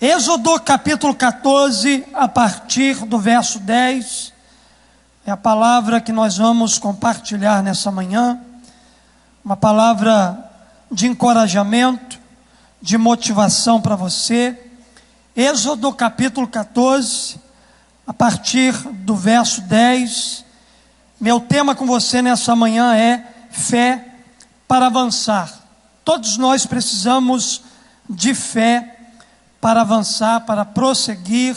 Êxodo capítulo 14, a partir do verso 10, é a palavra que nós vamos compartilhar nessa manhã, uma palavra de encorajamento, de motivação para você. Êxodo capítulo 14, a partir do verso 10, meu tema com você nessa manhã é fé para avançar. Todos nós precisamos de fé para avançar, para prosseguir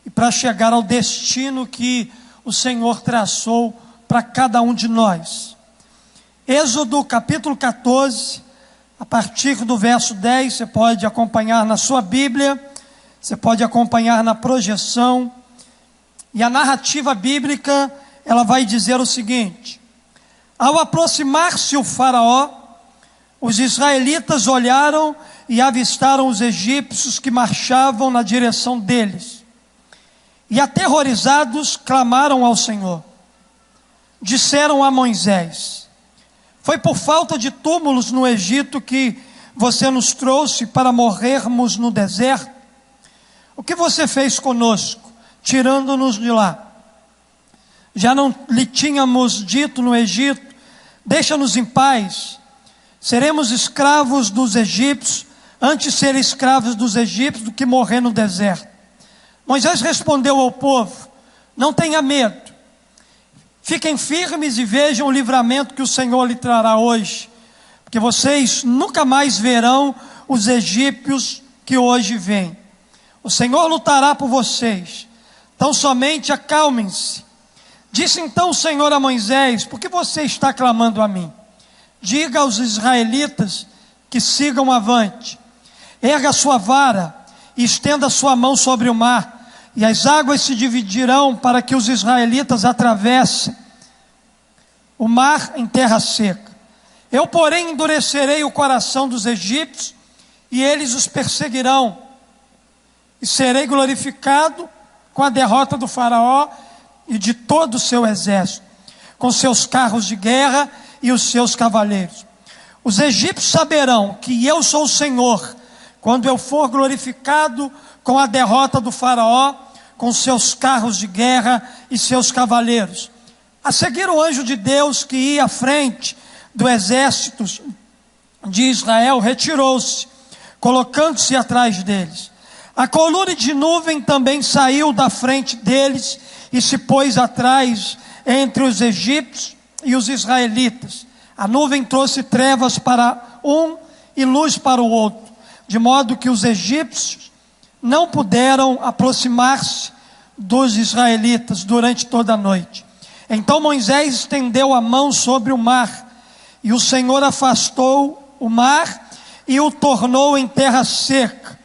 e para chegar ao destino que o Senhor traçou para cada um de nós. Êxodo capítulo 14, a partir do verso 10, você pode acompanhar na sua Bíblia, você pode acompanhar na projeção, e a narrativa bíblica, ela vai dizer o seguinte: ao aproximar-se o faraó, os israelitas olharam e avistaram os egípcios que marchavam na direção deles. E aterrorizados, clamaram ao Senhor. Disseram a Moisés: foi por falta de túmulos no Egito que você nos trouxe para morrermos no deserto? O que você fez conosco, tirando-nos de lá? Já não lhe tínhamos dito no Egito: deixa-nos em paz, seremos escravos dos egípcios, antes ser escravos dos egípcios do que morrer no deserto. Moisés respondeu ao povo: não tenha medo, fiquem firmes e vejam o livramento que o Senhor lhe trará hoje, porque vocês nunca mais verão os egípcios que hoje vêm. O Senhor lutará por vocês, então somente acalmem-se. Disse então o Senhor a Moisés: por que você está clamando a mim? Diga aos israelitas que sigam avante. Erga a sua vara e estenda a sua mão sobre o mar, e as águas se dividirão para que os israelitas atravessem o mar em terra seca. Eu, porém, endurecerei o coração dos egípcios, e eles os perseguirão, e serei glorificado com a derrota do faraó e de todo o seu exército, com seus carros de guerra e os seus cavaleiros. Os egípcios saberão que eu sou o Senhor, quando eu for glorificado com a derrota do faraó, com seus carros de guerra e seus cavaleiros. A seguir, o anjo de Deus que ia à frente do exército de Israel retirou-se, colocando-se atrás deles. A coluna de nuvem também saiu da frente deles e se pôs atrás entre os egípcios e os israelitas. A nuvem trouxe trevas para um e luz para o outro, de modo que os egípcios não puderam aproximar-se dos israelitas durante toda a noite. Então Moisés estendeu a mão sobre o mar, e o Senhor afastou o mar e o tornou em terra seca,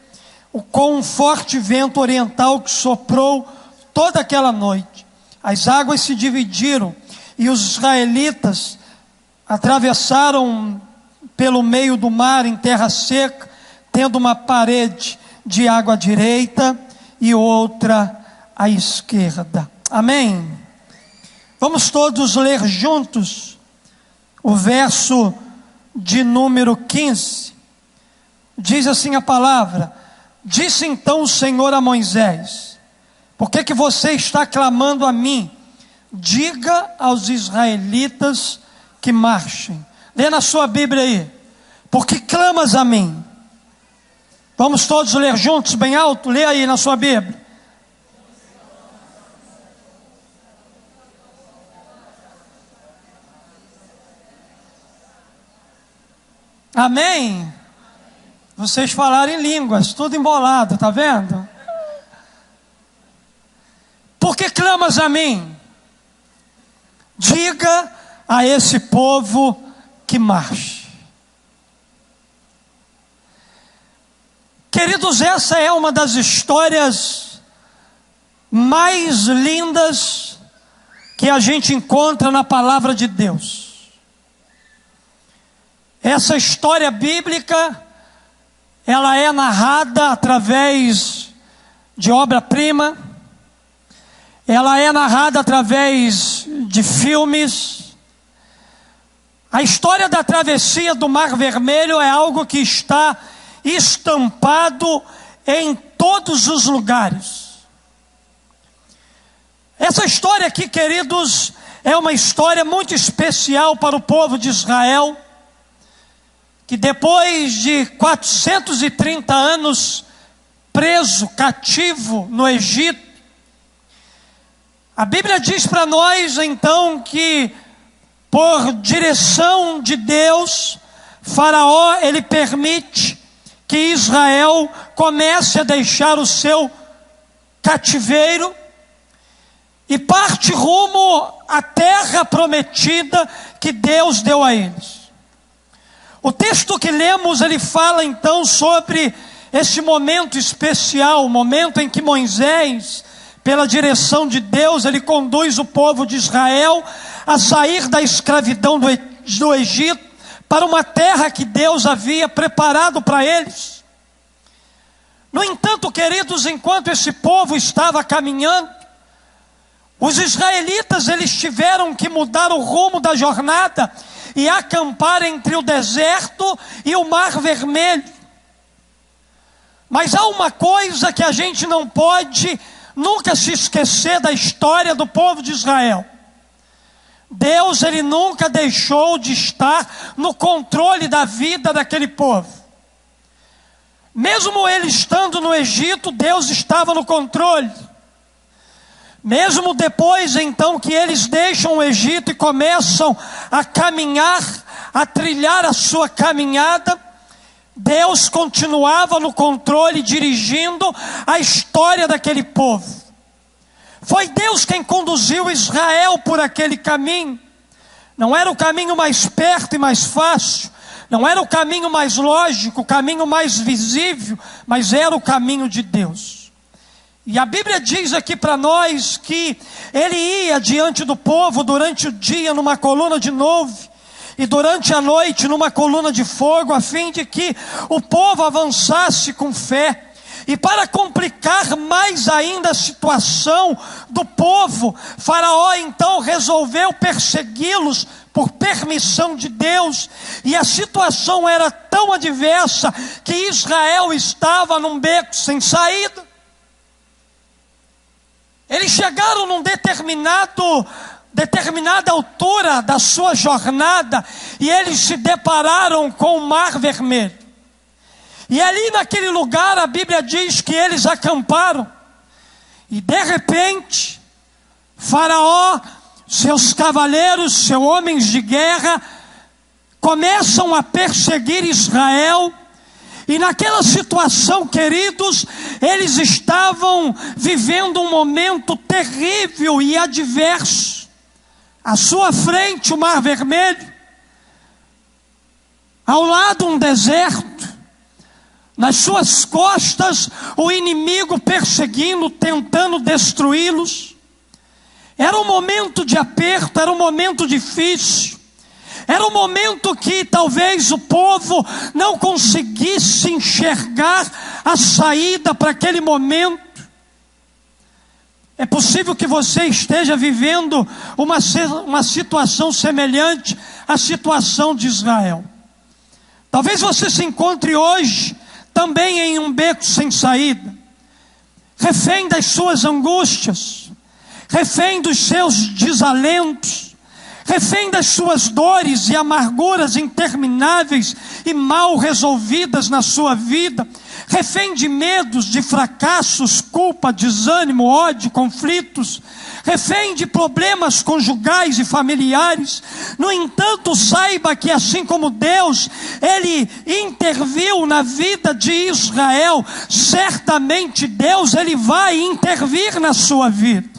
com um forte vento oriental que soprou toda aquela noite. As águas se dividiram e os israelitas atravessaram pelo meio do mar em terra seca, tendo uma parede de água à direita e outra à esquerda. Amém? Vamos todos ler juntos o verso de número 15. Diz assim a palavra: disse então o Senhor a Moisés: por que você está clamando a mim? Diga aos israelitas que marchem. Lê na sua Bíblia aí: por que clamas a mim? Vamos todos ler juntos, bem alto. Lê aí na sua Bíblia. Amém? Vocês falaram em línguas, tudo embolado, tá vendo? Por que clamas a mim? Diga a esse povo que marche. Queridos, essa é uma das histórias mais lindas que a gente encontra na palavra de Deus. Essa história bíblica, ela é narrada através de obra-prima, ela é narrada através de filmes. A história da travessia do Mar Vermelho é algo que está estampado em todos os lugares. Essa história aqui, queridos, é uma história muito especial para o povo de Israel, que depois de 430 anos preso, cativo no Egito, a Bíblia diz para nós então que por direção de Deus, Faraó, ele permite que Israel comece a deixar o seu cativeiro e parte rumo à terra prometida que Deus deu a eles. O texto que lemos, ele fala então sobre esse momento especial, o momento em que Moisés, pela direção de Deus, ele conduz o povo de Israel a sair da escravidão do Egito para uma terra que Deus havia preparado para eles. No entanto, queridos, enquanto esse povo estava caminhando, os israelitas, eles tiveram que mudar o rumo da jornada e acampar entre o deserto e o Mar Vermelho. Mas há uma coisa que a gente não pode nunca se esquecer da história do povo de Israel. Deus, ele nunca deixou de estar no controle da vida daquele povo. Mesmo ele estando no Egito, Deus estava no controle. Mesmo depois então que eles deixam o Egito e começam a caminhar, a trilhar a sua caminhada, Deus continuava no controle, dirigindo a história daquele povo. Foi Deus quem conduziu Israel por aquele caminho. Não era o caminho mais perto e mais fácil, não era o caminho mais lógico, o caminho mais visível, mas era o caminho de Deus. E a Bíblia diz aqui para nós que ele ia diante do povo durante o dia numa coluna de nuvem e durante a noite numa coluna de fogo, a fim de que o povo avançasse com fé. E para complicar mais ainda a situação do povo, Faraó então resolveu persegui-los por permissão de Deus, e a situação era tão adversa que Israel estava num beco sem saída. Eles chegaram num determinada altura da sua jornada e eles se depararam com o Mar Vermelho. E ali naquele lugar a Bíblia diz que eles acamparam. E de repente, Faraó, seus cavaleiros, seus homens de guerra, começam a perseguir Israel. E naquela situação, queridos, eles estavam vivendo um momento terrível e adverso. À sua frente o Mar Vermelho, ao lado um deserto, nas suas costas o inimigo perseguindo, tentando destruí-los. Era um momento de aperto, era um momento difícil. Era um momento que talvez o povo não conseguisse enxergar a saída para aquele momento. É possível que você esteja vivendo uma situação semelhante à situação de Israel. Talvez você se encontre hoje também em um beco sem saída, refém das suas angústias, refém dos seus desalentos, refém das suas dores e amarguras intermináveis e mal resolvidas na sua vida, refém de medos, de fracassos, culpa, desânimo, ódio, conflitos, refém de problemas conjugais e familiares. No entanto, saiba que assim como Deus, Ele interviu na vida de Israel, certamente Deus, Ele vai intervir na sua vida.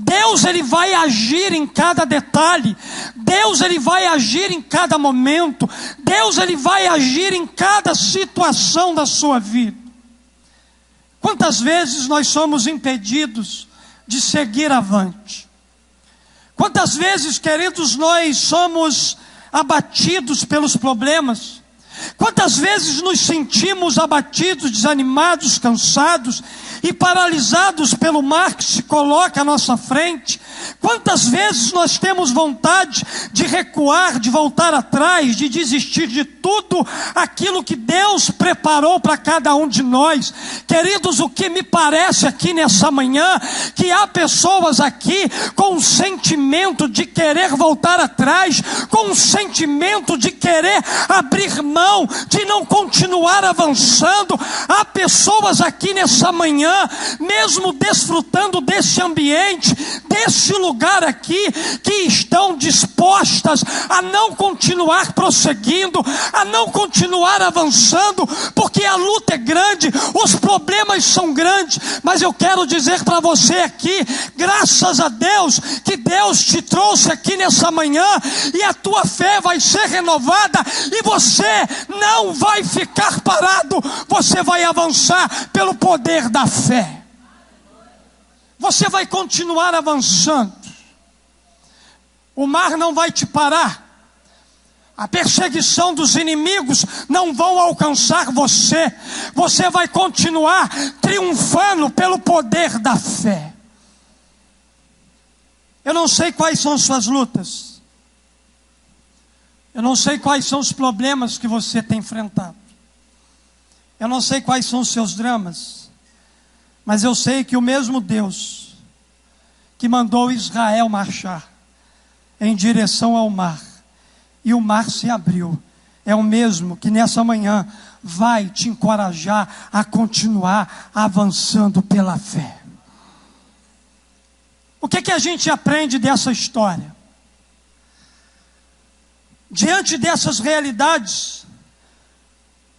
Deus, Ele vai agir em cada detalhe. Deus, Ele vai agir em cada momento. Deus, Ele vai agir em cada situação da sua vida. Quantas vezes nós somos impedidos de seguir avante? Quantas vezes, queridos, nós somos abatidos pelos problemas? Quantas vezes nos sentimos abatidos, desanimados, cansados e paralisados pelo mar que se coloca à nossa frente, Quantas vezes nós temos vontade de recuar, de voltar atrás, de desistir de tudo aquilo que Deus preparou para cada um de nós. Queridos, o que me parece aqui nessa manhã, que há pessoas aqui com um sentimento de querer voltar atrás, com um sentimento de querer abrir mão, de não continuar avançando. Há pessoas aqui nessa manhã, mesmo desfrutando desse ambiente, desse lugar aqui, que estão dispostas a não continuar prosseguindo, a não continuar avançando, porque a luta é grande, os problemas são grandes. Mas eu quero dizer para você aqui, graças a Deus, que Deus te trouxe aqui nessa manhã, e a tua fé vai ser renovada, e você não vai ficar parado, você vai avançar pelo poder da fé. Você vai continuar avançando. O mar não vai te parar. A perseguição dos inimigos não vão alcançar você. Você vai continuar triunfando pelo poder da fé. Eu não sei quais são as suas lutas. Eu não sei quais são os problemas que você tem enfrentado. Eu não sei quais são os seus dramas. Mas eu sei que o mesmo Deus que mandou Israel marchar em direção ao mar, e o mar se abriu, é o mesmo que nessa manhã vai te encorajar a continuar avançando pela fé. O que a gente aprende dessa história? Diante dessas realidades,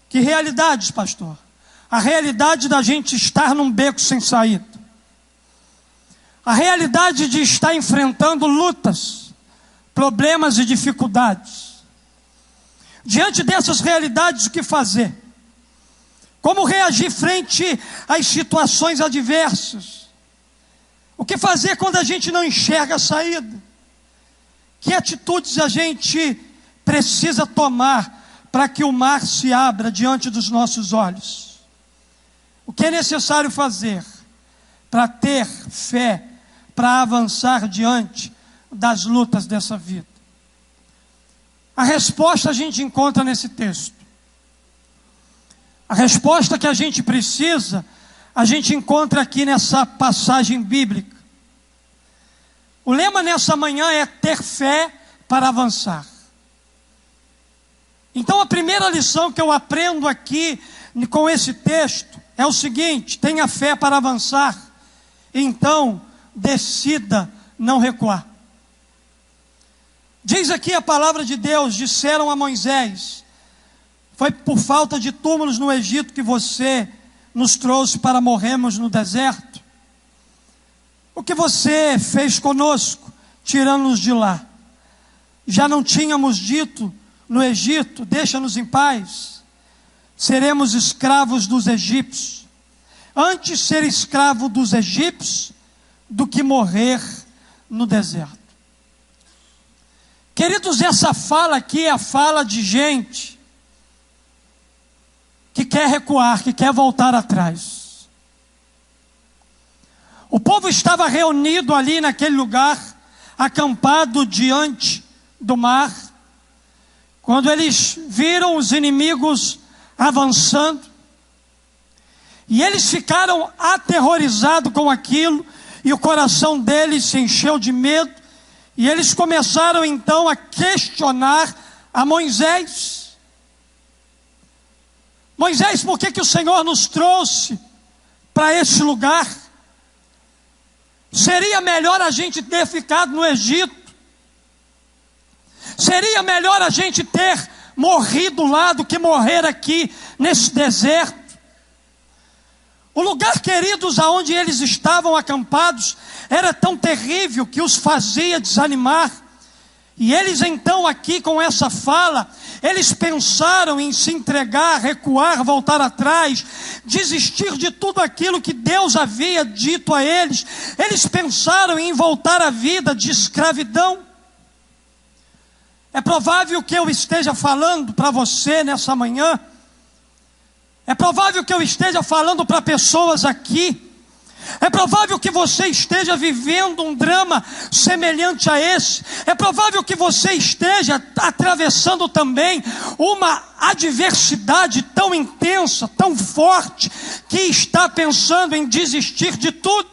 que realidades, pastor? A realidade da gente estar num beco sem saída. A realidade de estar enfrentando lutas, problemas e dificuldades. Diante dessas realidades, o que fazer? Como reagir frente às situações adversas? O que fazer quando a gente não enxerga a saída? Que atitudes a gente precisa tomar para que o mar se abra diante dos nossos olhos? O que é necessário fazer para ter fé, para avançar diante das lutas dessa vida? A resposta a gente encontra nesse texto. A resposta que a gente precisa, a gente encontra aqui nessa passagem bíblica. O lema nessa manhã é ter fé para avançar. Então a primeira lição que eu aprendo aqui com esse texto é o seguinte: tenha fé para avançar, então decida não recuar. Diz aqui a palavra de Deus: disseram a Moisés, foi por falta de túmulos no Egito que você nos trouxe para morrermos no deserto? O que você fez conosco, tirando-nos de lá? Já não tínhamos dito no Egito, deixa-nos em paz, seremos escravos dos egípcios. Antes ser escravo dos egípcios do que morrer no deserto. Queridos, essa fala aqui é a fala de gente que quer recuar, que quer voltar atrás. O povo estava reunido ali naquele lugar, acampado diante do mar, quando eles viram os inimigos avançando, e eles ficaram aterrorizados com aquilo, e o coração deles se encheu de medo, e eles começaram então a questionar a Moisés. Moisés, por que o Senhor nos trouxe para esse lugar? Seria melhor a gente ter ficado no Egito. Seria melhor a gente ter morrido lá do que morrer aqui nesse deserto. O lugar, queridos, aonde eles estavam acampados, era tão terrível que os fazia desanimar. E eles então aqui com essa fala, eles pensaram em se entregar, recuar, voltar atrás, desistir de tudo aquilo que Deus havia dito a eles. Eles pensaram em voltar à vida de escravidão. É provável que eu esteja falando para você nessa manhã, é provável que eu esteja falando para pessoas aqui É provável que você esteja vivendo um drama semelhante a esse. É provável que você esteja atravessando também uma adversidade tão intensa, tão forte, que está pensando em desistir de tudo.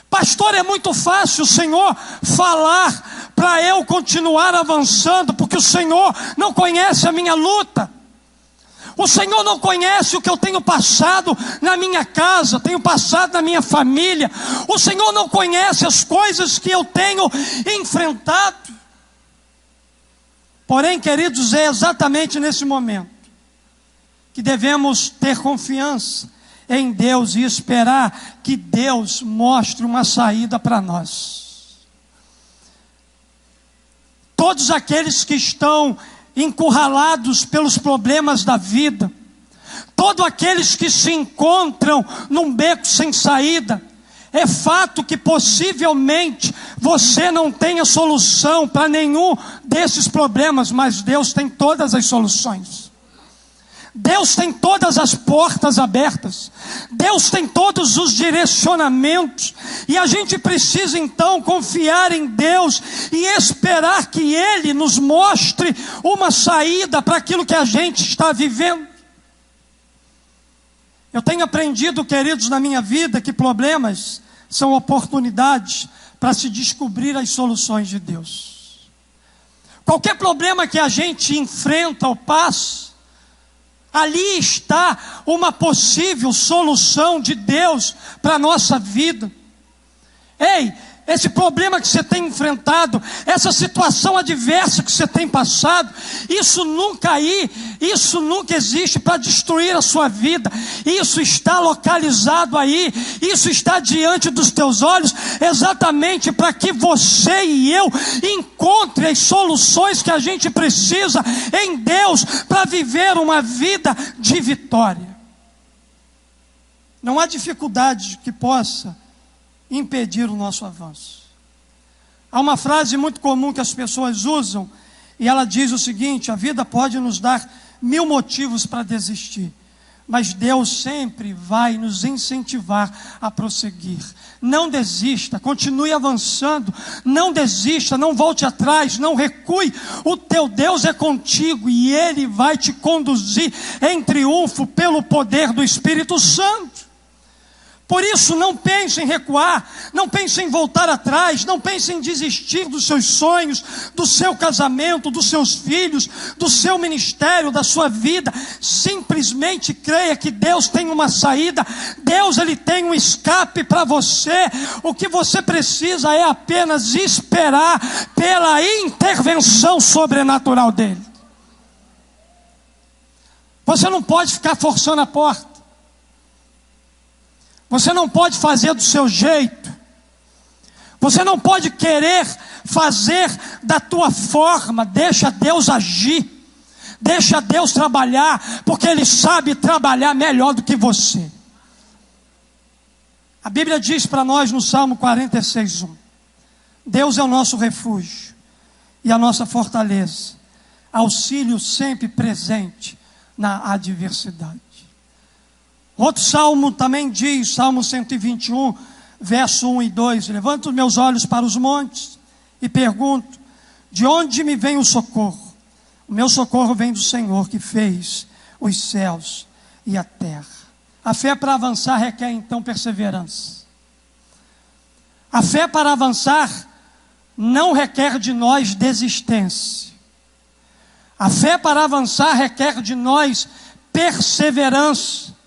Pastor, é muito fácil o Senhor falar para eu continuar avançando, porque o Senhor não conhece a minha luta. O Senhor não conhece o que eu tenho passado na minha casa, tenho passado na minha família. O Senhor não conhece as coisas que eu tenho enfrentado. Porém, queridos, é exatamente nesse momento que devemos ter confiança em Deus e esperar que Deus mostre uma saída para nós. Todos aqueles que estão encurralados pelos problemas da vida, todos aqueles que se encontram num beco sem saída, é fato que possivelmente você não tenha solução para nenhum desses problemas, mas Deus tem todas as soluções. Deus tem todas as portas abertas, Deus tem todos os direcionamentos, e a gente precisa então confiar em Deus e esperar que Ele nos mostre uma saída para aquilo que a gente está vivendo. Eu tenho aprendido, queridos, na minha vida, que problemas são oportunidades para se descobrir as soluções de Deus. Qualquer problema que a gente enfrenta ou passa, ali está uma possível solução de Deus para a nossa vida. Ei, esse problema que você tem enfrentado, essa situação adversa que você tem passado, isso nunca existe para destruir a sua vida. Isso está localizado aí, isso está diante dos teus olhos, exatamente para que você e eu encontre as soluções que a gente precisa em Deus para viver uma vida de vitória. Não há dificuldade que possa impedir o nosso avanço. Há uma frase muito comum que as pessoas usam, e ela diz o seguinte: a vida pode nos dar 1000 motivos para desistir, mas Deus sempre vai nos incentivar a prosseguir. Não desista, continue avançando, não desista, não volte atrás, não recue. O teu Deus é contigo e Ele vai te conduzir em triunfo pelo poder do Espírito Santo. Por isso, não pense em recuar, não pense em voltar atrás, não pense em desistir dos seus sonhos, do seu casamento, dos seus filhos, do seu ministério, da sua vida. Simplesmente creia que Deus tem uma saída, Deus ele tem um escape para você. O que você precisa é apenas esperar pela intervenção sobrenatural dele. Você não pode ficar forçando a porta. Você não pode fazer do seu jeito. Você não pode querer fazer da tua forma. Deixa Deus agir. Deixa Deus trabalhar, porque Ele sabe trabalhar melhor do que você. A Bíblia diz para nós no Salmo 46:1: Deus é o nosso refúgio e a nossa fortaleza, auxílio sempre presente na adversidade. Outro salmo também diz, Salmo 121, verso 1 e 2: levanto os meus olhos para os montes e pergunto, de onde me vem o socorro? O meu socorro vem do Senhor, que fez os céus e a terra. A fé para avançar requer então perseverança. A fé para avançar não requer de nós desistência. A fé para avançar requer de nós perseverança.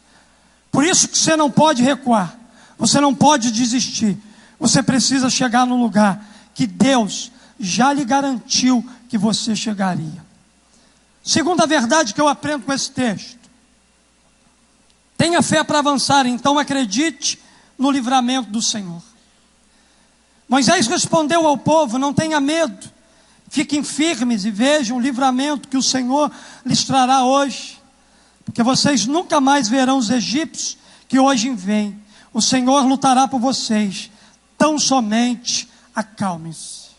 Por isso que você não pode recuar, você não pode desistir. Você precisa chegar no lugar que Deus já lhe garantiu que você chegaria. Segunda verdade que eu aprendo com esse texto: tenha fé para avançar, então acredite no livramento do Senhor. Moisés respondeu ao povo: não tenha medo, fiquem firmes e vejam o livramento que o Senhor lhes trará hoje. Porque vocês nunca mais verão os egípcios que hoje vêm. O Senhor lutará por vocês. Tão somente acalme-se.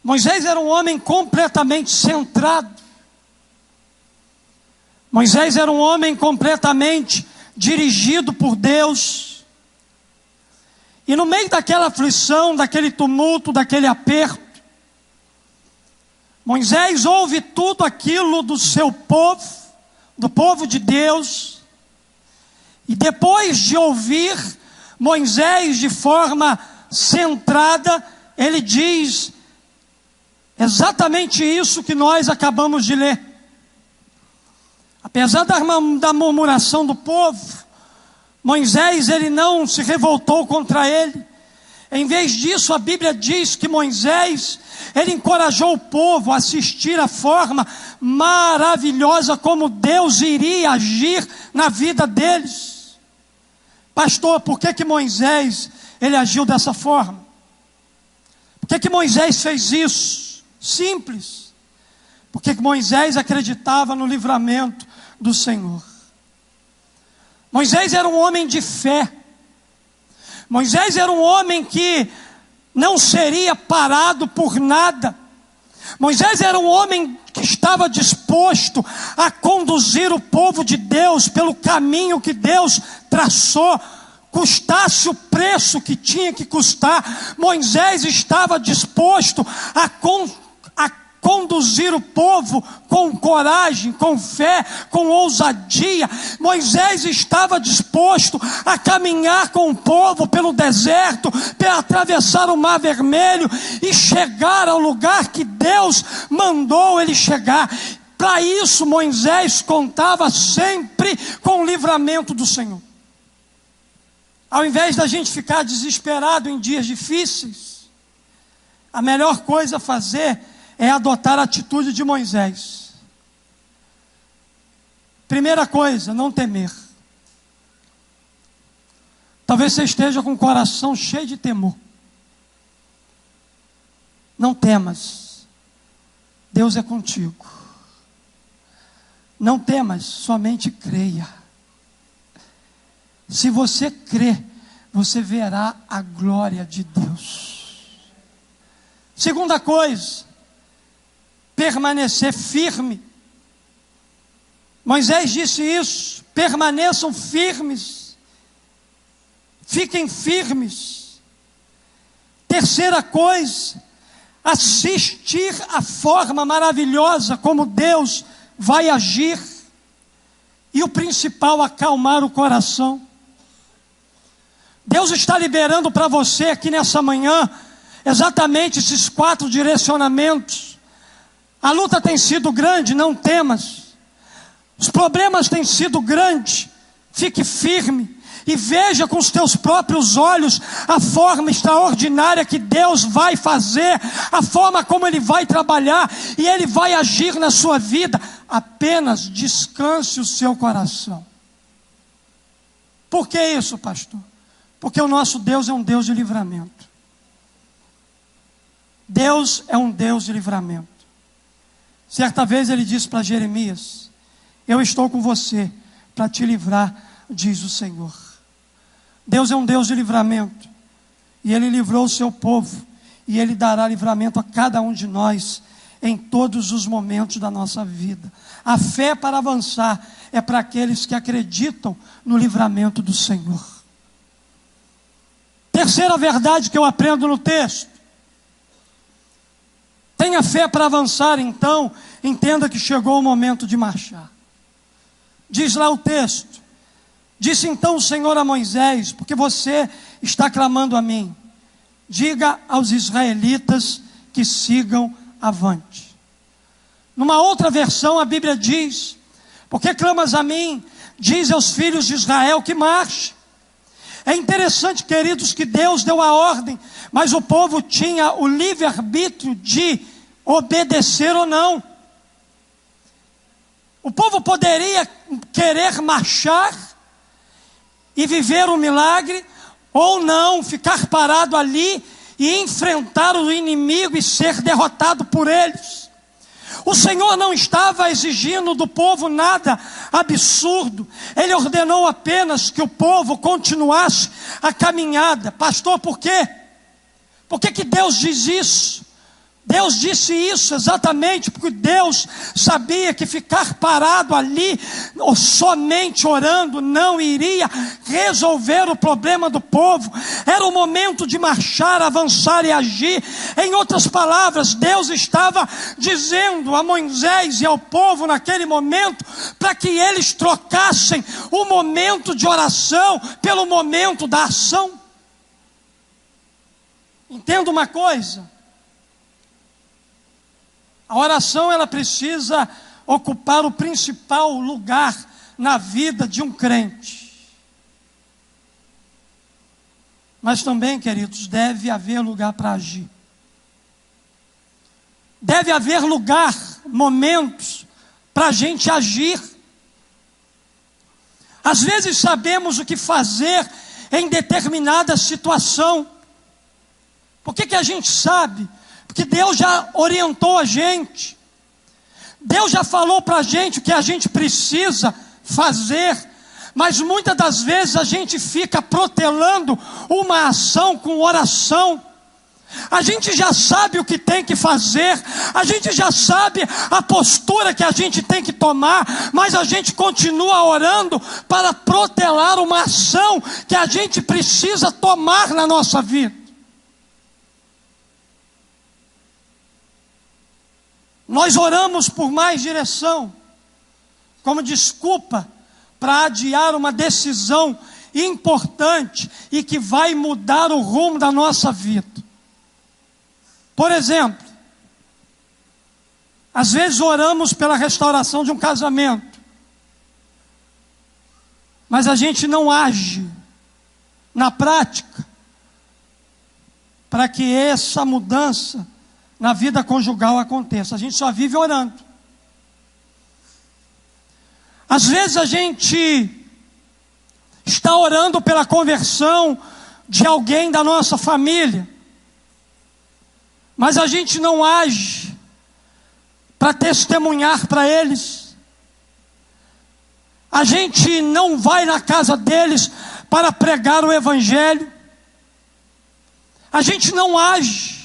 Moisés era um homem completamente centrado. Moisés era um homem completamente dirigido por Deus. E no meio daquela aflição, daquele tumulto, daquele aperto, Moisés ouve tudo aquilo do seu povo, do povo de Deus. E depois de ouvir Moisés de forma centrada, ele diz exatamente isso que nós acabamos de ler. Apesar da murmuração do povo, Moisés ele não se revoltou contra ele. Em vez disso, a Bíblia diz que Moisés, ele encorajou o povo a assistir à forma maravilhosa como Deus iria agir na vida deles. Pastor, por que Moisés, ele agiu dessa forma? Por que Moisés fez isso? Simples. Porque Moisés acreditava no livramento do Senhor. Moisés era um homem de fé. Moisés era um homem que não seria parado por nada. Moisés era um homem que estava disposto a conduzir o povo de Deus pelo caminho que Deus traçou, custasse o preço que tinha que custar. Moisés estava disposto a conduzir o povo com coragem, com fé, com ousadia. Moisés estava disposto a caminhar com o povo pelo deserto, para atravessar o Mar Vermelho e chegar ao lugar que Deus mandou ele chegar. Para isso, Moisés contava sempre com o livramento do Senhor. Ao invés da gente ficar desesperado em dias difíceis, a melhor coisa a fazer é adotar a atitude de Moisés. Primeira coisa, não temer. Talvez você esteja com o coração cheio de temor. Não temas, Deus é contigo. Não temas, somente creia. Se você crer, você verá a glória de Deus. Segunda coisa, permanecer firme. Moisés disse isso: permaneçam firmes, fiquem firmes. Terceira coisa, assistir à forma maravilhosa como Deus vai agir. E o principal, acalmar o coração. Deus está liberando para você aqui nessa manhã exatamente esses 4 direcionamentos. A luta tem sido grande, não temas. Os problemas têm sido grandes, fique firme. E veja com os teus próprios olhos a forma extraordinária que Deus vai fazer, a forma como Ele vai trabalhar e Ele vai agir na sua vida. Apenas descanse o seu coração. Por que isso, pastor? Porque o nosso Deus é um Deus de livramento. Deus é um Deus de livramento. Certa vez Ele disse para Jeremias: eu estou com você para te livrar, diz o Senhor. Deus é um Deus de livramento, e Ele livrou o seu povo, e Ele dará livramento a cada um de nós, em todos os momentos da nossa vida. A fé para avançar é para aqueles que acreditam no livramento do Senhor. Terceira verdade que eu aprendo no texto: tenha fé para avançar, então entenda que chegou o momento de marchar. Diz lá o texto: disse então o Senhor a Moisés: porque você está clamando a mim, diga aos israelitas que sigam avante. Numa outra versão a Bíblia diz: porque clamas a mim, diz aos filhos de Israel que marche. É interessante, queridos, que Deus deu a ordem, mas o povo tinha o livre-arbítrio de obedecer ou não. O povo poderia querer marchar e viver um milagre, ou não, ficar parado ali e enfrentar o inimigo e ser derrotado por eles. O Senhor não estava exigindo do povo nada absurdo. Ele ordenou apenas que o povo continuasse a caminhada. Pastor, por quê? Por que Deus diz isso? Deus disse isso exatamente porque Deus sabia que ficar parado ali, ou somente orando, não iria resolver o problema do povo. Era o momento de marchar, avançar e agir. Em outras palavras, Deus estava dizendo a Moisés e ao povo naquele momento, para que eles trocassem o momento de oração pelo momento da ação. Entenda uma coisa: a oração, ela precisa ocupar o principal lugar na vida de um crente. Mas também, queridos, deve haver lugar para agir. Deve haver lugar, momentos, para a gente agir. Às vezes sabemos o que fazer em determinada situação. Por que a gente sabe? Porque Deus já orientou a gente. Deus já falou para a gente o que a gente precisa fazer. Mas muitas das vezes a gente fica protelando uma ação com oração. A gente já sabe o que tem que fazer, a gente já sabe a postura que a gente tem que tomar, mas a gente continua orando para protelar uma ação que a gente precisa tomar na nossa vida. Nós oramos por mais direção, como desculpa para adiar uma decisão importante e que vai mudar o rumo da nossa vida. Por exemplo, às vezes oramos pela restauração de um casamento, mas a gente não age na prática para que essa mudança na vida conjugal aconteça. A gente só vive orando. Às vezes a gente está orando pela conversão de alguém da nossa família, mas a gente não age para testemunhar para eles. A gente não vai na casa deles para pregar o evangelho. A gente não age.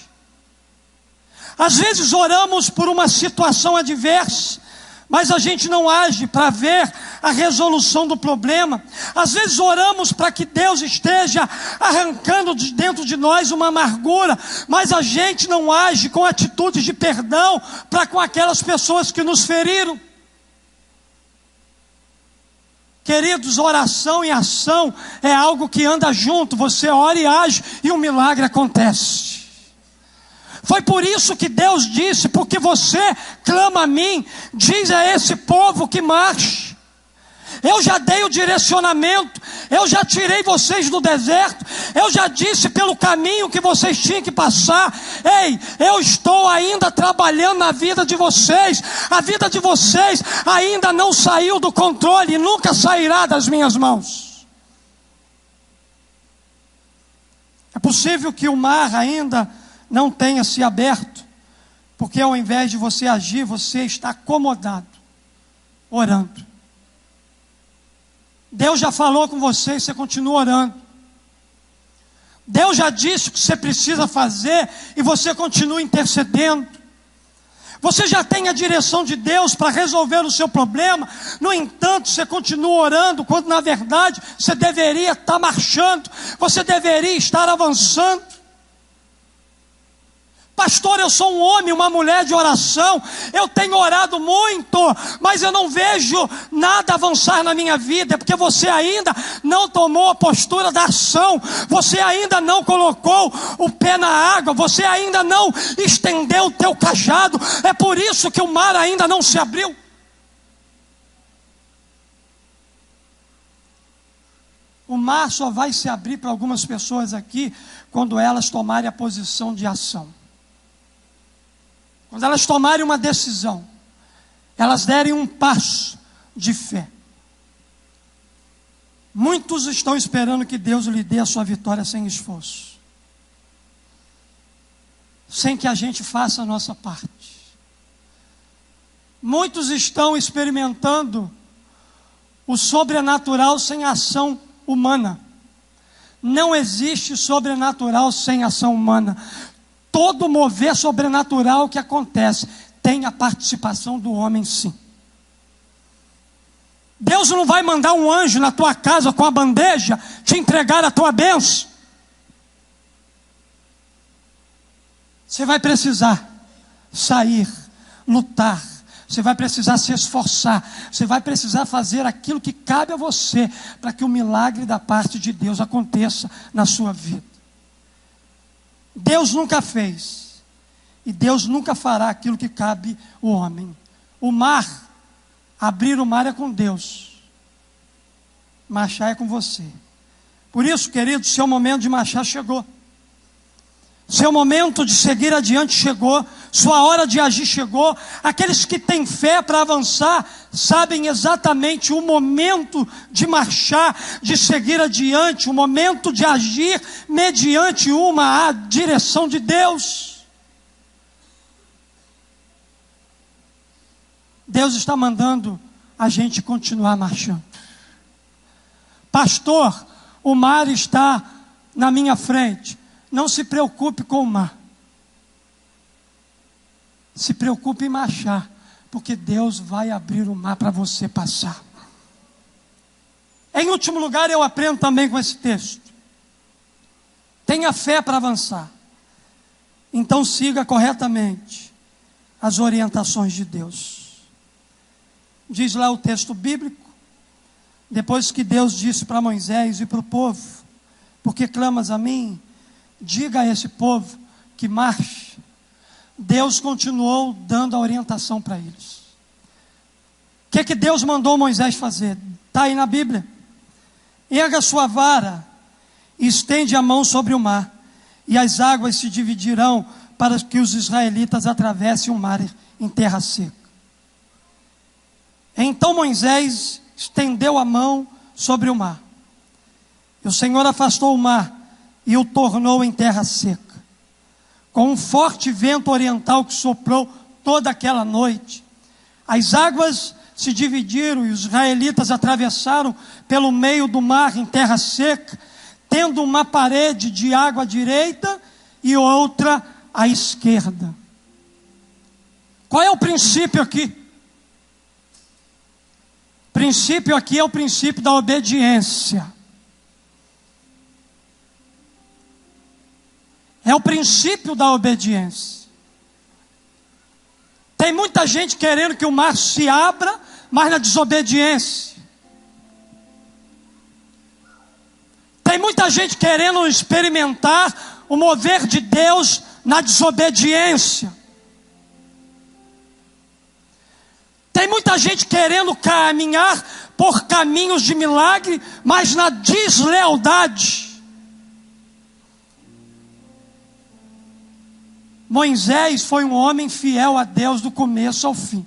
Às vezes oramos por uma situação adversa, mas a gente não age para ver a resolução do problema. Às vezes oramos para que Deus esteja arrancando de dentro de nós uma amargura, mas a gente não age com atitudes de perdão para com aquelas pessoas que nos feriram. Queridos, oração e ação é algo que anda junto. Você ora e age e um milagre acontece. Foi por isso que Deus disse: porque você clama a mim, diz a esse povo que marche. Eu já dei o direcionamento, eu já tirei vocês do deserto, eu já disse pelo caminho que vocês tinham que passar. Ei, eu estou ainda trabalhando na vida de vocês. A vida de vocês ainda não saiu do controle e nunca sairá das minhas mãos. É possível que o mar ainda não tenha se aberto, porque ao invés de você agir, você está acomodado, orando. Deus já falou com você e você continua orando. Deus já disse o que você precisa fazer e você continua intercedendo. Você já tem a direção de Deus para resolver o seu problema, no entanto, você continua orando, quando na verdade você deveria estar marchando, você deveria estar avançando. Pastor, eu sou um homem, uma mulher de oração, eu tenho orado muito, mas eu não vejo nada avançar na minha vida. É porque você ainda não tomou a postura da ação, você ainda não colocou o pé na água, você ainda não estendeu o teu cajado. É por isso que o mar ainda não se abriu. O mar só vai se abrir para algumas pessoas aqui quando elas tomarem a posição de ação. Quando elas tomarem uma decisão, elas derem um passo de fé. Muitos estão esperando que Deus lhe dê a sua vitória sem esforço, sem que a gente faça a nossa parte. Muitos estão experimentando o sobrenatural sem ação humana. Não existe sobrenatural sem ação humana. todo mover sobrenatural que acontece tem a participação do homem, sim. Deus não vai mandar um anjo na tua casa com a bandeja te entregar a tua bênção. Você vai precisar sair, lutar. Você vai precisar se esforçar. Você vai precisar fazer aquilo que cabe a você para que o milagre da parte de Deus aconteça na sua vida. Deus nunca fez e Deus nunca fará aquilo que cabe ao homem. O mar, abrir o mar é com Deus, marchar é com você. Por isso, querido, seu momento de marchar chegou. Seu momento de seguir adiante chegou. Sua hora de agir chegou. Aqueles que têm fé para avançar sabem exatamente o momento de marchar, de seguir adiante, o momento de agir mediante uma direção de Deus. Deus está mandando a gente continuar marchando. Pastor, o mar está na minha frente. Não se preocupe com o mar. Se preocupe em marchar, porque Deus vai abrir o mar para você passar. Em último lugar, eu aprendo também com esse texto. Tenha fé para avançar. Então siga corretamente as orientações de Deus. Diz lá o texto bíblico, depois que Deus disse para Moisés e para o povo: porque clamas a mim? Diga a esse povo que marche. Deus continuou dando a orientação para eles. O que Deus mandou Moisés fazer? Está aí na Bíblia. Erga sua vara e estende a mão sobre o mar, e as águas se dividirão para que os israelitas atravessem o mar em terra seca. Então Moisés estendeu a mão sobre o mar, e o Senhor afastou o mar e o tornou em terra seca, com um forte vento oriental que soprou toda aquela noite. As águas se dividiram e os israelitas atravessaram pelo meio do mar em terra seca, tendo uma parede de água à direita e outra à esquerda. Qual é o princípio aqui? O princípio aqui é o princípio da obediência. É o princípio da obediência. Tem muita gente querendo que o mar se abra, mas na desobediência. Tem muita gente querendo experimentar o mover de Deus na desobediência. Tem muita gente querendo caminhar por caminhos de milagre, mas na deslealdade. Moisés foi um homem fiel a Deus do começo ao fim.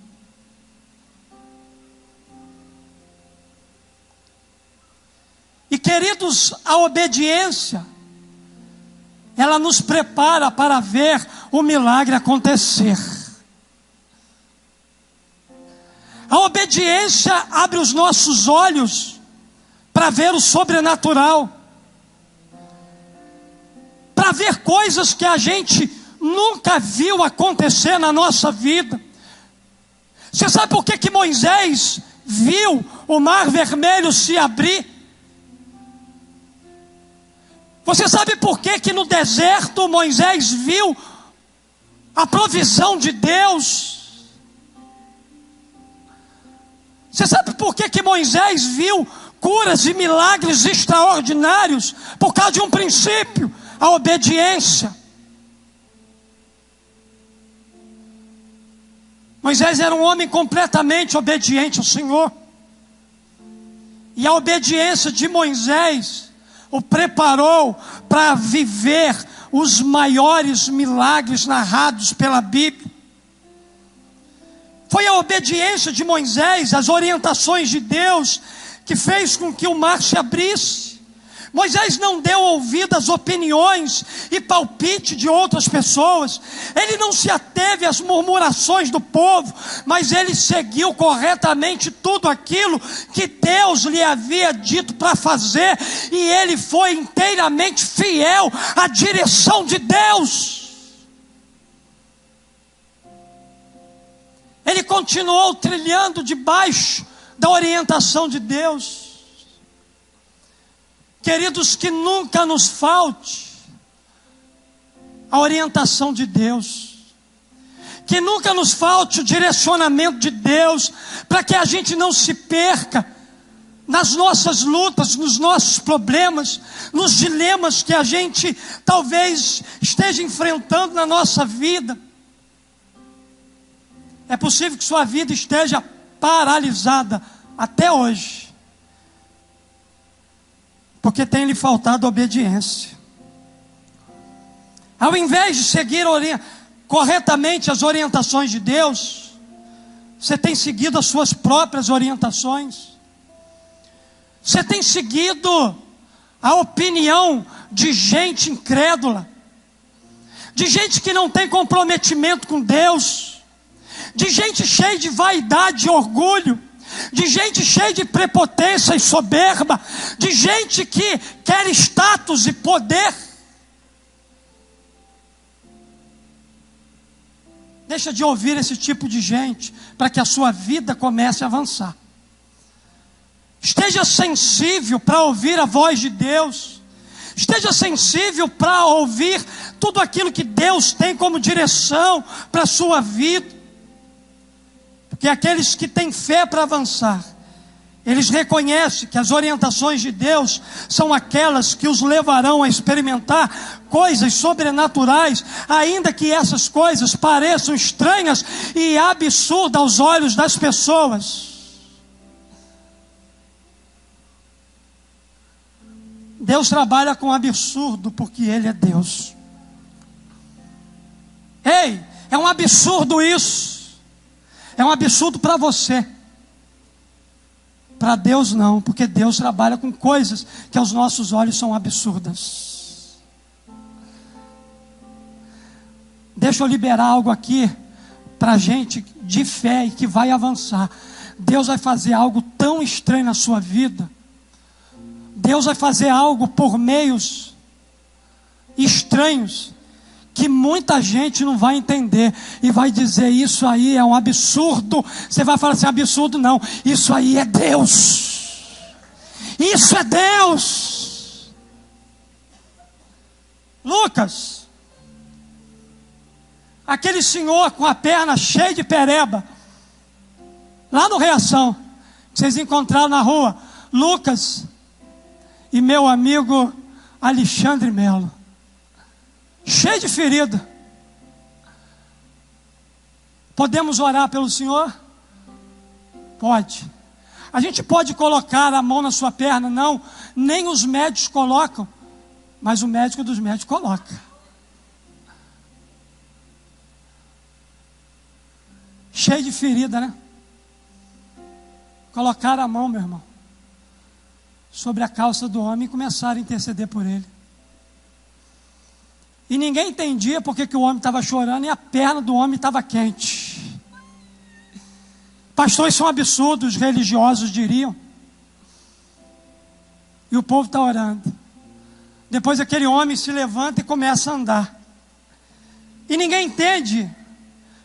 E queridos, a obediência, ela nos prepara para ver o milagre acontecer. A obediência abre os nossos olhos para ver o sobrenatural, para ver coisas que a gente nunca viu acontecer na nossa vida. Você sabe por que Moisés viu o mar vermelho se abrir? Você sabe por que no deserto Moisés viu a provisão de Deus? Você sabe por que Moisés viu curas e milagres extraordinários? Por causa de um princípio, a obediência. Moisés era um homem completamente obediente ao Senhor. E a obediência de Moisés o preparou para viver os maiores milagres narrados pela Bíblia. Foi a obediência de Moisés, as orientações de Deus, que fez com que o mar se abrisse. Moisés não deu ouvido às opiniões e palpite de outras pessoas. Ele não se ateve às murmurações do povo, mas ele seguiu corretamente tudo aquilo que Deus lhe havia dito para fazer, e ele foi inteiramente fiel à direção de Deus. continuou trilhando debaixo da orientação de Deus. Queridos, que nunca nos falte a orientação de Deus, que nunca nos falte o direcionamento de Deus, para que a gente não se perca nas nossas lutas, nos nossos problemas, nos dilemas que a gente talvez esteja enfrentando na nossa vida. É possível que sua vida esteja paralisada até hoje, porque tem lhe faltado obediência. Ao invés de seguir corretamente as orientações de Deus, você tem seguido as suas próprias orientações. Você tem seguido a opinião de gente incrédula, de gente que não tem comprometimento com Deus, de gente cheia de vaidade e orgulho, de gente cheia de prepotência e soberba, de gente que quer status e poder. Deixa de ouvir esse tipo de gente, para que a sua vida comece a avançar. Esteja sensível para ouvir a voz de Deus. Esteja sensível para ouvir tudo aquilo que Deus tem como direção para a sua vida. Porque aqueles que têm fé para avançar, eles reconhecem que as orientações de Deus são aquelas que os levarão a experimentar coisas sobrenaturais, ainda que essas coisas pareçam estranhas e absurdas aos olhos das pessoas. Deus trabalha com absurdo porque Ele é Deus. Ei, é um absurdo isso. É um absurdo para você. Para Deus não, porque Deus trabalha com coisas que aos nossos olhos são absurdas. Deixa eu liberar algo aqui para gente de fé e que vai avançar. Deus vai fazer algo tão estranho na sua vida. Deus vai fazer algo por meios estranhos que muita gente não vai entender e vai dizer: isso aí é um absurdo. Você vai falar assim: absurdo não, isso aí é Deus. Isso é Deus. Lucas, aquele senhor com a perna cheia de pereba, lá no Reação, que vocês encontraram na rua, Lucas e meu amigo Alexandre Melo, cheio de ferida. Podemos orar pelo senhor? Pode. A gente pode colocar a mão na sua perna? Não, nem os médicos colocam, mas o médico dos médicos coloca. Cheio de ferida, né? Colocaram a mão, meu irmão, sobre a calça do homem e começaram a interceder por ele. E ninguém entendia porque que o homem estava chorando e a perna do homem estava quente. Pastor, isso é um absurdo, os religiosos diriam. E o povo está orando. Depois aquele homem se levanta e começa a andar. E ninguém entende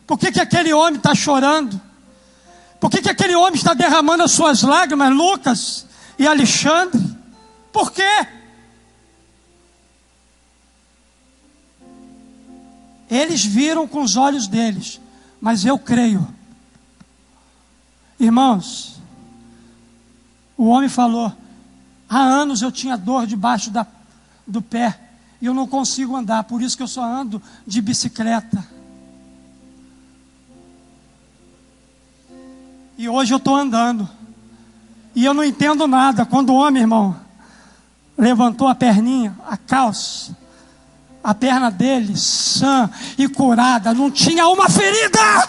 por que aquele homem está chorando. Por que aquele homem está derramando as suas lágrimas, Lucas e Alexandre? Por quê? Eles viram com os olhos deles, mas eu creio. Irmãos, o homem falou: há anos eu tinha dor debaixo do pé e eu não consigo andar, por isso que eu só ando de bicicleta. E hoje eu estou andando. E eu não entendo nada. Quando o homem, irmão, levantou a perninha, a calça, a perna dele sã e curada, não tinha uma ferida.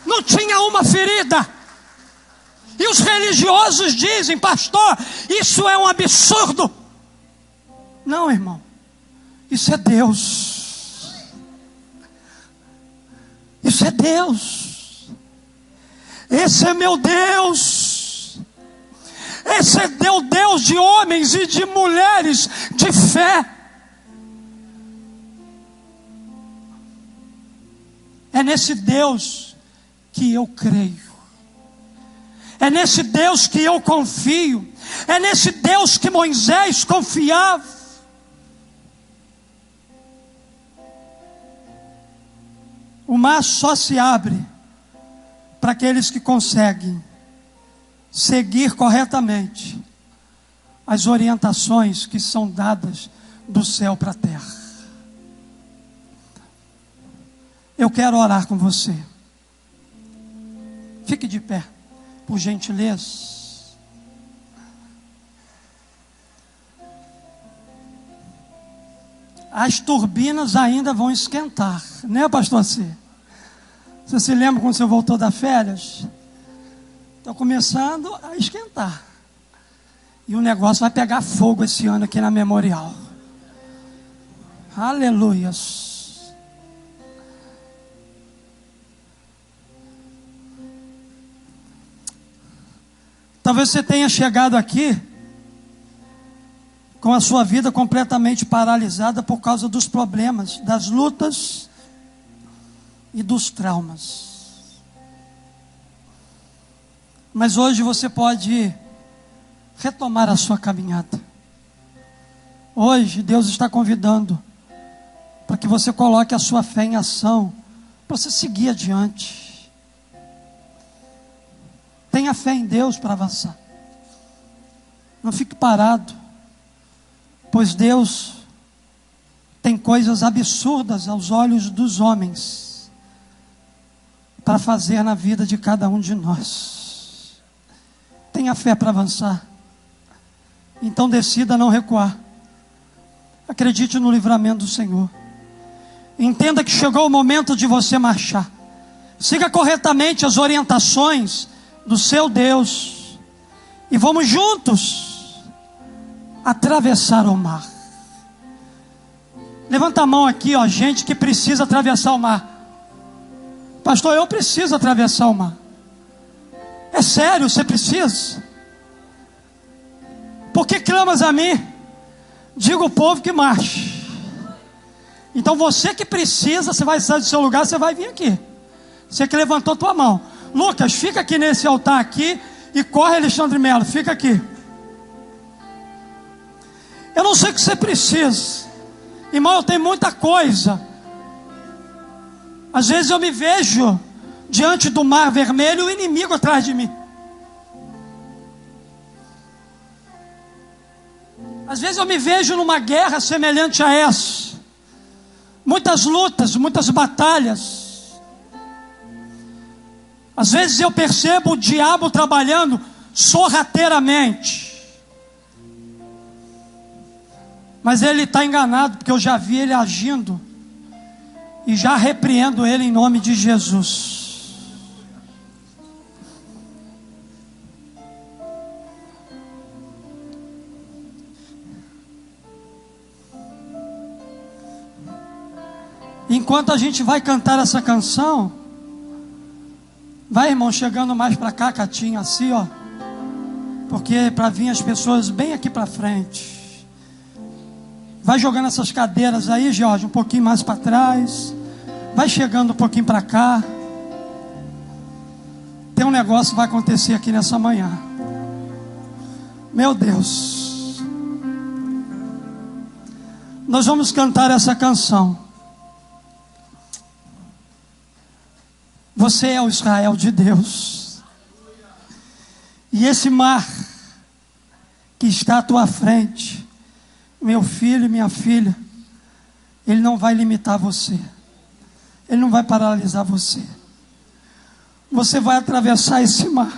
Não tinha uma ferida. E os religiosos dizem: pastor, isso é um absurdo. Não, irmão, isso é Deus. Isso é Deus. Esse é meu Deus. Esse é o Deus de homens e de mulheres de fé. É nesse Deus que eu creio. É nesse Deus que eu confio. É nesse Deus que Moisés confiava. O mar só se abre para aqueles que conseguem seguir corretamente as orientações que são dadas do céu para a terra. Eu quero orar com você. Fique de pé, por gentileza. As turbinas ainda vão esquentar, né, pastor C? Você se lembra quando você voltou das férias? Está começando a esquentar. E o negócio vai pegar fogo esse ano aqui na Memorial. Aleluias. Talvez você tenha chegado aqui com a sua vida completamente paralisada por causa dos problemas, das lutas e dos traumas. Mas hoje você pode retomar a sua caminhada. Hoje Deus está convidando para que você coloque a sua fé em ação, para você seguir adiante. Tenha fé em Deus para avançar. Não fique parado, pois Deus tem coisas absurdas aos olhos dos homens para fazer na vida de cada um de nós. Tenha fé para avançar. Então decida não recuar. Acredite no livramento do Senhor. Entenda que chegou o momento de você marchar. Siga corretamente as orientações do seu Deus, e vamos juntos atravessar o mar. Levanta a mão aqui, ó, gente que precisa atravessar o mar. Pastor, eu preciso atravessar o mar. É sério, você precisa? Por que clamas a mim? Diga ao povo que marche. Então você que precisa, você vai sair do seu lugar, você vai vir aqui. Você que levantou tua mão. Lucas, fica aqui nesse altar aqui e corre, Alexandre Melo, fica aqui. Eu não sei o que você precisa. Irmão, eu tenho muita coisa. Às vezes eu me vejo diante do mar vermelho e o inimigo atrás de mim. Às vezes eu me vejo numa guerra semelhante a essa. Muitas lutas, muitas batalhas. Às vezes eu percebo o diabo trabalhando sorrateiramente. Mas ele está enganado, porque eu já vi ele agindo. E já repreendo ele em nome de Jesus. Enquanto a gente vai cantar essa canção, vai, irmão, chegando mais para cá, Catinho, assim, ó. Porque para vir as pessoas bem aqui para frente. Vai jogando essas cadeiras aí, Jorge, um pouquinho mais para trás. Vai chegando um pouquinho para cá. Tem um negócio que vai acontecer aqui nessa manhã. Meu Deus. Nós vamos cantar essa canção. Você é o Israel de Deus. E esse mar que está à tua frente, meu filho e minha filha, ele não vai limitar você. Ele não vai paralisar você. Você vai atravessar esse mar.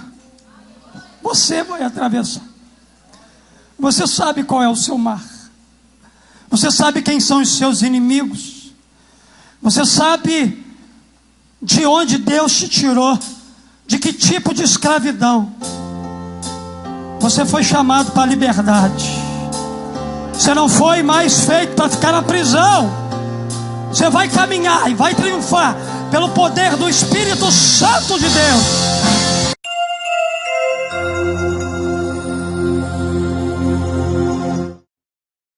Você vai atravessar. Você sabe qual é o seu mar. Você sabe quem são os seus inimigos. Você sabe de onde Deus te tirou, de que tipo de escravidão. Você foi chamado para a liberdade. Você não foi mais feito para ficar na prisão. Você vai caminhar e vai triunfar pelo poder do Espírito Santo de Deus.